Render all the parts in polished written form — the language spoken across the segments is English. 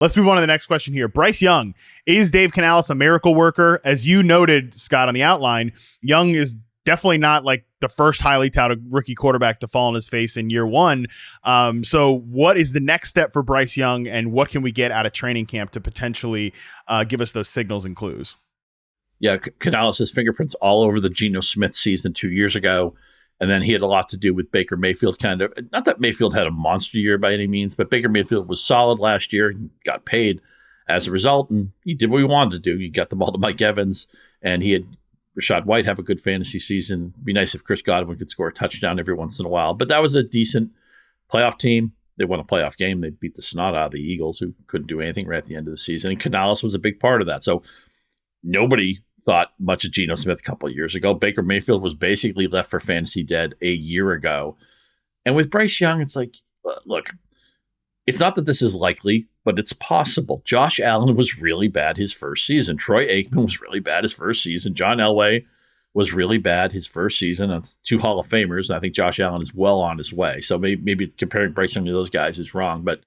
Let's move on to the next question here. Bryce Young, is Dave Canales a miracle worker? As you noted, Scott, on the outline, Young is definitely not like the first highly touted rookie quarterback to fall on his face in year one. So what is the next step for Bryce Young, and what can we get out of training camp to potentially give us those signals and clues? Yeah, Canales has fingerprints all over the Geno Smith season 2 years ago. And then he had a lot to do with Baker Mayfield, kind of. Not that Mayfield had a monster year by any means, but Baker Mayfield was solid last year and got paid as a result. And he did what he wanted to do. He got the ball to Mike Evans, and he had Rachaad White have a good fantasy season. It'd be nice if Chris Godwin could score a touchdown every once in a while. But that was a decent playoff team. They won a playoff game. They beat the snot out of the Eagles, who couldn't do anything right at the end of the season. And Canales was a big part of that. So nobody thought much of Geno Smith a couple of years ago. Baker Mayfield was basically left for fantasy dead a year ago. And with Bryce Young, it's like, look, it's not that this is likely, but it's possible. Josh Allen was really bad his first season. Troy Aikman was really bad his first season. John Elway was really bad his first season. That's two Hall of Famers. And I think Josh Allen is well on his way. So maybe comparing Bryce Young to those guys is wrong, but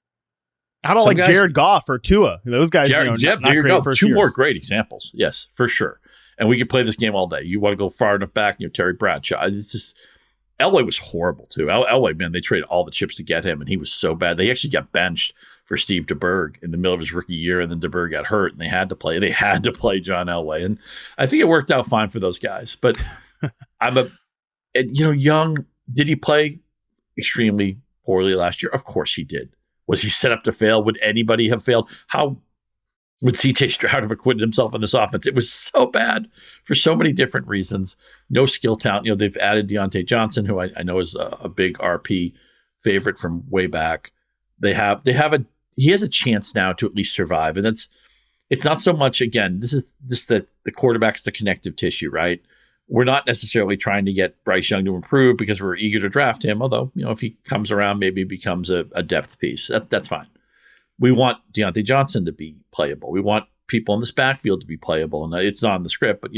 how about like Jared Goff or Tua? Those guys, there you go. Two years. More great examples. Yes, for sure. And we could play this game all day. You want to go far enough back, Terry Bradshaw. It's just, Elway was horrible too. Elway, man, they traded all the chips to get him, and he was so bad. They actually got benched for Steve DeBerg in the middle of his rookie year, and then DeBerg got hurt, and they had to play John Elway. And I think it worked out fine for those guys. But Young, did he play extremely poorly last year? Of course he did. Was he set up to fail? Would anybody have failed? How would C.J. Stroud have acquitted himself in this offense? It was so bad for so many different reasons. No skill talent. They've added Deontay Johnson, who I know is a big RP favorite from way back. He has a chance now to at least survive. And it's not so much, again, this is just the quarterback's the connective tissue, right? We're not necessarily trying to get Bryce Young to improve because we're eager to draft him. Although, if he comes around, maybe he becomes a depth piece. That's fine. We want Deontay Johnson to be playable. We want people in this backfield to be playable. And it's not in the script, but,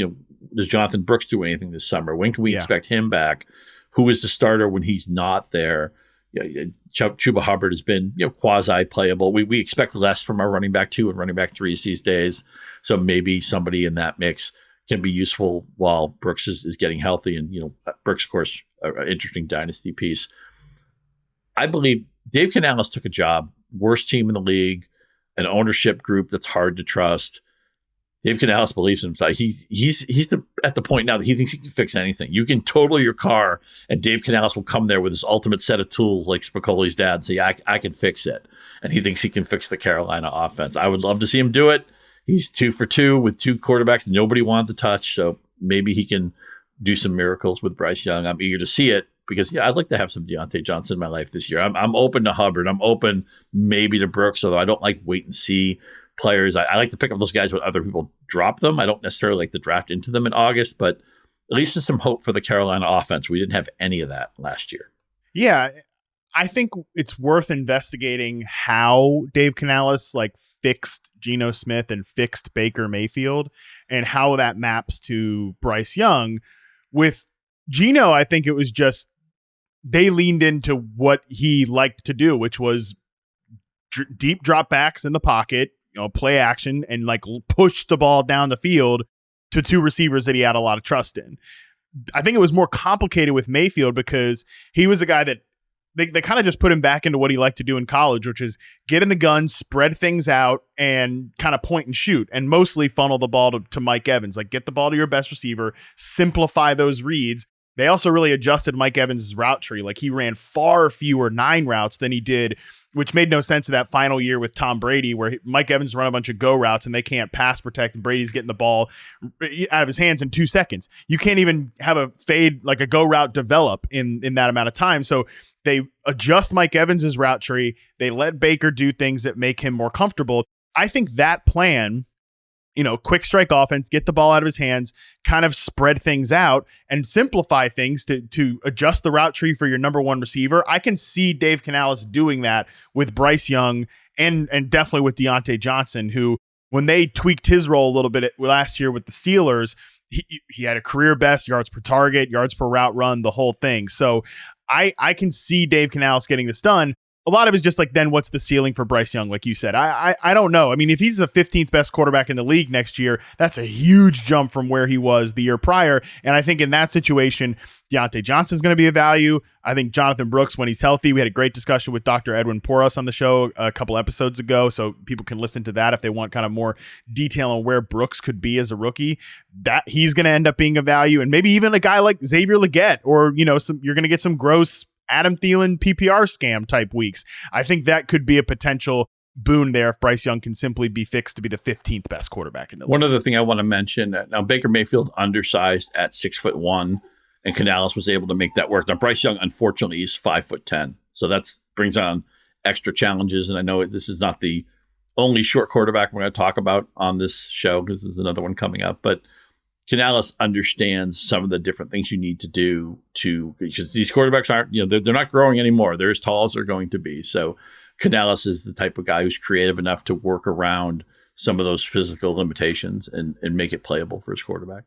does Jonathan Brooks do anything this summer? When can we expect him back? Who is the starter when he's not there? Chuba Hubbard has been, quasi playable. We expect less from our running back 2 and running back 3s these days. So maybe somebody in that mix can be useful while Brooks is getting healthy. And, Brooks, of course, an interesting dynasty piece. I believe Dave Canales took a job, worst team in the league, an ownership group that's hard to trust. Dave Canales believes in himself. He's at the point now that he thinks he can fix anything. You can total your car, and Dave Canales will come there with his ultimate set of tools, like Spicoli's dad, and say, I can fix it. And he thinks he can fix the Carolina offense. I would love to see him do it. He's 2 for 2 with 2 quarterbacks nobody wanted to touch. So maybe he can do some miracles with Bryce Young. I'm eager to see it because, I'd like to have some Deontay Johnson in my life this year. I'm open to Hubbard. I'm open maybe to Brooks, although I don't like wait and see players. I like to pick up those guys when other people drop them. I don't necessarily like to draft into them in August, but at least there's some hope for the Carolina offense. We didn't have any of that last year. Yeah. I think it's worth investigating how Dave Canales fixed Geno Smith and fixed Baker Mayfield and how that maps to Bryce Young. With Geno, I think it was just they leaned into what he liked to do, which was deep drop backs in the pocket, play action, and push the ball down the field to 2 receivers that he had a lot of trust in. I think it was more complicated with Mayfield because he was a guy that they kind of just put him back into what he liked to do in college, which is get in the gun, spread things out, and kind of point and shoot, and mostly funnel the ball to Mike Evans. Get the ball to your best receiver, simplify those reads. They also really adjusted Mike Evans' route tree. He ran far fewer 9 routes than he did, which made no sense in that final year with Tom Brady, where Mike Evans run a bunch of go routes and they can't pass protect, and Brady's getting the ball out of his hands in 2 seconds. You can't even have a fade, a go route develop in that amount of time. So they adjust Mike Evans' route tree. They let Baker do things that make him more comfortable. I think that plan, quick strike offense, get the ball out of his hands, kind of spread things out and simplify things to adjust the route tree for your number 1 receiver. I can see Dave Canales doing that with Bryce Young and definitely with Deontay Johnson, who, when they tweaked his role a little bit last year with the Steelers, he had a career best yards per target, yards per route run, the whole thing. So I can see Dave Canales getting this done. a lot of it's just like, then what's the ceiling for Bryce Young? Like you said, I don't know. I mean, if he's the 15th best quarterback in the league next year, that's a huge jump from where he was the year prior. And I think in that situation, Deontay Johnson's going to be a value. I think Jonathan Brooks, when he's healthy, we had a great discussion with Dr. Edwin Porras on the show a couple episodes ago, so people can listen to that if they want kind of more detail on where Brooks could be as a rookie. That he's going to end up being a value, and maybe even a guy like Xavier Legette, or you're going to get some gross Adam Thielen PPR scam type weeks. I think that could be a potential boon there if Bryce Young can simply be fixed to be the 15th best quarterback in the league. One other thing I want to mention, now Baker Mayfield undersized at 6'1", and Canales was able to make that work. Now Bryce Young, unfortunately, is 5'10", so that brings on extra challenges. And I know this is not the only short quarterback we're going to talk about on this show, because there's another one coming up, but Canales understands some of the different things you need to do because these quarterbacks aren't, they're not growing anymore. They're as tall as they're going to be. So Canales is the type of guy who's creative enough to work around some of those physical limitations and make it playable for his quarterback.